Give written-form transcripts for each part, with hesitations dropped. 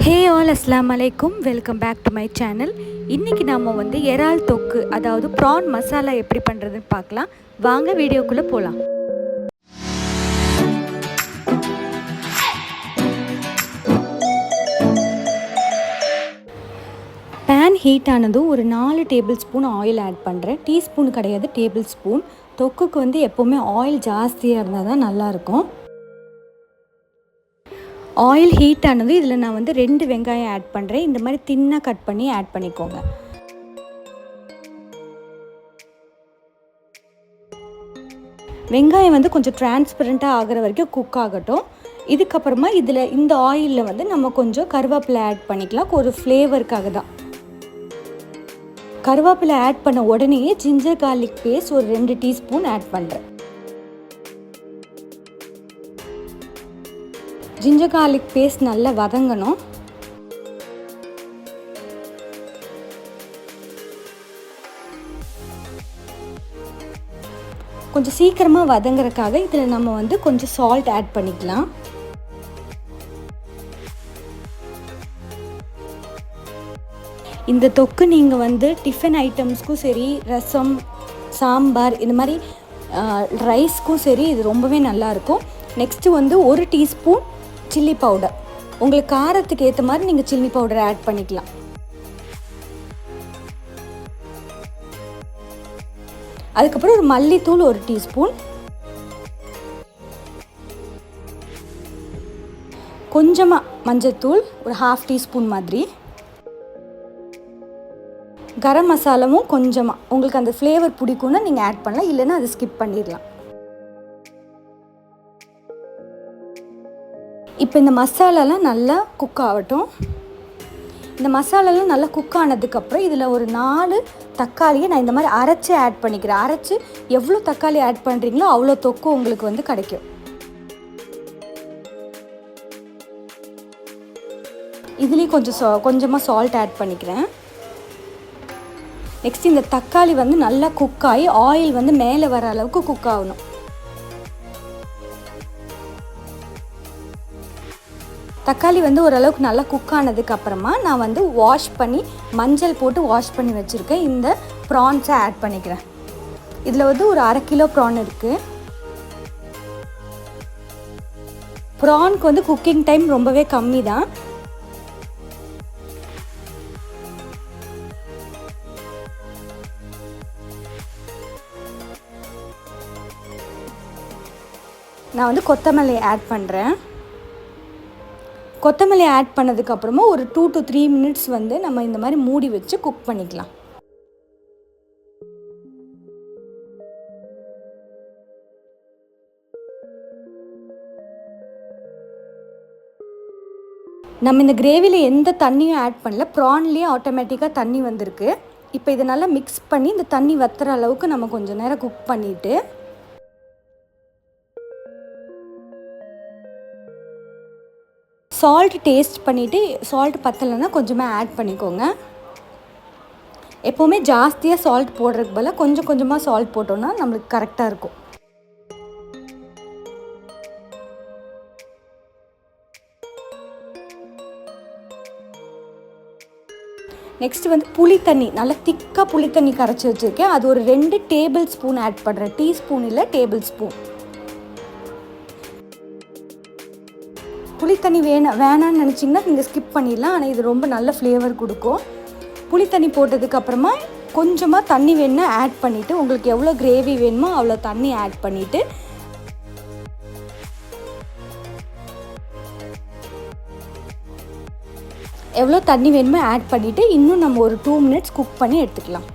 ஹே all அஸ்ஸலாமு அலைக்கும், welcome back to my channel. இன்றைக்கி நாம் இறால் தொக்கு, அதாவது ப்ரான் மசாலா எப்படி பண்ணுறதுன்னு பார்க்கலாம். வாங்க வீடியோக்குள்ளே போகலாம். பேன் ஹீட் ஆனதும் ஒரு 4 டேபிள் ஸ்பூன் ஆயில் ஆட் பண்ணுறேன். டீஸ்பூன் கிடையாது, டேபிள் ஸ்பூன். தொக்குக்கு எப்போவுமே ஆயில் ஜாஸ்தியாக இருந்தால் தான் நல்லாயிருக்கும். ஆயில் ஹீட் ஆனது இதில் நான் 2 வெங்காயம் ஆட் பண்ணுறேன். இந்த மாதிரி தின்னாக கட் பண்ணி ஆட் பண்ணிக்கோங்க. வெங்காயம் கொஞ்சம் டிரான்ஸ்பரண்ட்டாக ஆகிற வரைக்கும் குக் ஆகட்டும். இதுக்கப்புறமா இதில் இந்த ஆயிலில் நம்ம கொஞ்சம் கருவேப்பிலை ஆட் பண்ணிக்கலாம், ஒரு ஃப்ளேவருக்காக தான். கருவேப்பிலை ஆட் பண்ண உடனேயே ஜிஞ்சர் கார்லிக் பேஸ்ட் ஒரு 2 டீஸ்பூன் ஆட் பண்ணுறேன். ஜிஞ்சர் கார்லிக் பேஸ்ட் நல்லா வதங்கணும். கொஞ்சம் சீக்கிரமாக வதங்குறதுக்காக இதில் நம்ம கொஞ்சம் சால்ட் ஆட் பண்ணிக்கலாம். இந்த தொக்கு நீங்கள் டிஃபன் ஐட்டம்ஸ்க்கும் சரி, ரசம், சாம்பார், இந்த மாதிரி ரைஸ்க்கும் சரி இது ரொம்பவே நல்லாயிருக்கும். Next 1 teaspoon chilli powder. உங்களுக்கு காரத்துக்கு ஏற்ற மாதிரி நீங்கள் சில்லி பவுடர் ஆட் பண்ணிக்கலாம். அதுக்கப்புறம் ஒரு மல்லித்தூள் 1 டீஸ்பூன், கொஞ்சமாக மஞ்சத்தூள் ஒரு 1/2 டீஸ்பூன் மாதிரி, கரம் மசாலாவும் கொஞ்சமாக உங்களுக்கு அந்த ஃப்ளேவர் பிடிக்கும்னா நீங்கள் ஆட் பண்ணலாம், இல்லைன்னா அதை ஸ்கிப் பண்ணிடலாம். இப்போ இந்த மசாலாலாம் நல்லா குக் ஆகட்டும். இந்த மசாலாலாம் நல்லா குக் ஆனதுக்கப்புறம் இதில் ஒரு 4 தக்காளியை நான் இந்த மாதிரி அரைச்சி ஆட் பண்ணிக்கிறேன். அரைச்சி எவ்வளோ தக்காளி ஆட் பண்ணுறீங்களோ அவ்வளோ தொக்கு உங்களுக்கு கிடைக்கும். இதுலேயும் கொஞ்சமாக சால்ட் ஆட் பண்ணிக்கிறேன். நெக்ஸ்ட் இந்த தக்காளி நல்லா குக் ஆகி ஆயில் மேலே வர அளவுக்கு குக் ஆகணும். தக்காளி ஓரளவுக்கு நல்லா குக் ஆனதுக்கு அப்புறமா நான் வாஷ் பண்ணி மஞ்சள் போட்டு வாஷ் பண்ணி வச்சுருக்கேன் இந்த ப்ரான்ஸை ஆட் பண்ணிக்கிறேன். இதில் ஒரு 1/2 கிலோ ப்ரான் இருக்குது. ப்ரானுக்கு குக்கிங் டைம் ரொம்பவே கம்மி தான். நான் கொத்தமல்லி ஆட் பண்ணுறேன். கொத்தமல்லி ஆட் பண்ணதுக்கப்புறமா ஒரு 2 to 3 மினிட்ஸ் நம்ம இந்த மாதிரி மூடி வச்சு குக் பண்ணிக்கலாம். நம்ம இந்த கிரேவியில் எந்த தண்ணியும் ஆட் பண்ணல, ப்ரான்லேயே ஆட்டோமேட்டிக்காக தண்ணி வந்திருக்கு. இப்போ இதை நல்லா மிக்ஸ் பண்ணி இந்த தண்ணி வத்துற அளவுக்கு நம்ம கொஞ்சம் நேரம் குக் பண்ணிவிட்டு சால்ட் டேஸ்ட் பண்ணிவிட்டு சால்ட் பத்தலைன்னா கொஞ்சமாக ஆட் பண்ணிக்கோங்க. எப்போவுமே ஜாஸ்தியாக சால்ட் போடுறதுக்கு பதிலாக கொஞ்சம் கொஞ்சமாக சால்ட் போட்டோன்னா நம்மளுக்கு கரெக்டாக இருக்கும். நெக்ஸ்ட்டு புளி தண்ணி, நல்லா திக்காக புளி தண்ணி கரைச்சி வச்சுருக்கேன். அது ஒரு 2 டேபிள் ஸ்பூன் ஆட் பண்ணுறேன். டீஸ்பூன் இல்லை, டேபிள் ஸ்பூன். புளித்தண்ணி வேணான்னு நினச்சிங்கன்னா நீங்கள் ஸ்கிப் பண்ணிடலாம், ஆனால் இது ரொம்ப நல்ல ஃப்ளேவர் கொடுக்கும். புளித்தண்ணி போட்டதுக்கப்புறமா கொஞ்சமாக தண்ணி வேணுன்னா ஆட் பண்ணிவிட்டு, உங்களுக்கு எவ்வளோ கிரேவி வேணுமோ அவ்வளோ தண்ணி ஆட் பண்ணிவிட்டு எவ்வளோ தண்ணி வேணுமோ ஆட் பண்ணிவிட்டு இன்னும் நம்ம ஒரு 2 மினிட்ஸ் குக் பண்ணி எடுத்துக்கலாம்.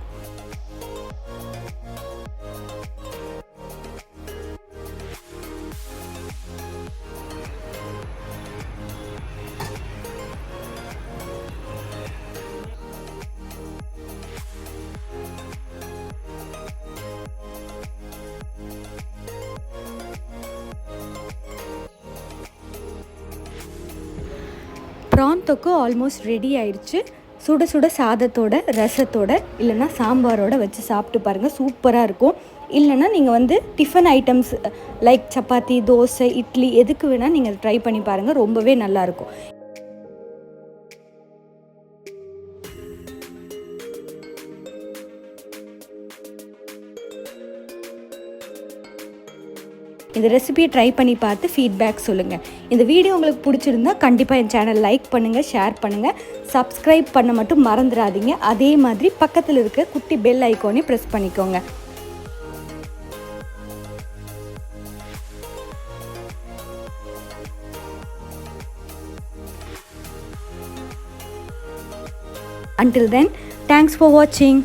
ப்ரான் தொக்கு ஆல்மோஸ்ட் ரெடி ஆயிடுச்சு. சுட சுட சாதத்தோட, ரசத்தோட, இல்லைன்னா சாம்பாரோட வச்சு சாப்பிட்டு பாருங்கள், சூப்பராக இருக்கும். இல்லைன்னா நீங்கள் tiffin items like chapati, dosa, idli எதுக்கு வேணால் நீங்கள் ட்ரை பண்ணி பாருங்கள், ரொம்பவே நல்லாயிருக்கும். இந்த ரெசிபியை ட்ரை பண்ணி பார்த்து ஃபீட்பேக் சொல்லுங்கள். இந்த வீடியோ உங்களுக்கு பிடிச்சிருந்தா கண்டிப்பாக என் சேனல் லைக் பண்ணுங்கள், ஷேர் பண்ணுங்கள், சப்ஸ்கிரைப் பண்ண மட்டும் மறந்துடாதீங்க. அதே மாதிரி பக்கத்தில் இருக்க குட்டி பெல் ஐக்கானையும் ப்ரெஸ் பண்ணிக்கோங்க. Until then, thanks for watching.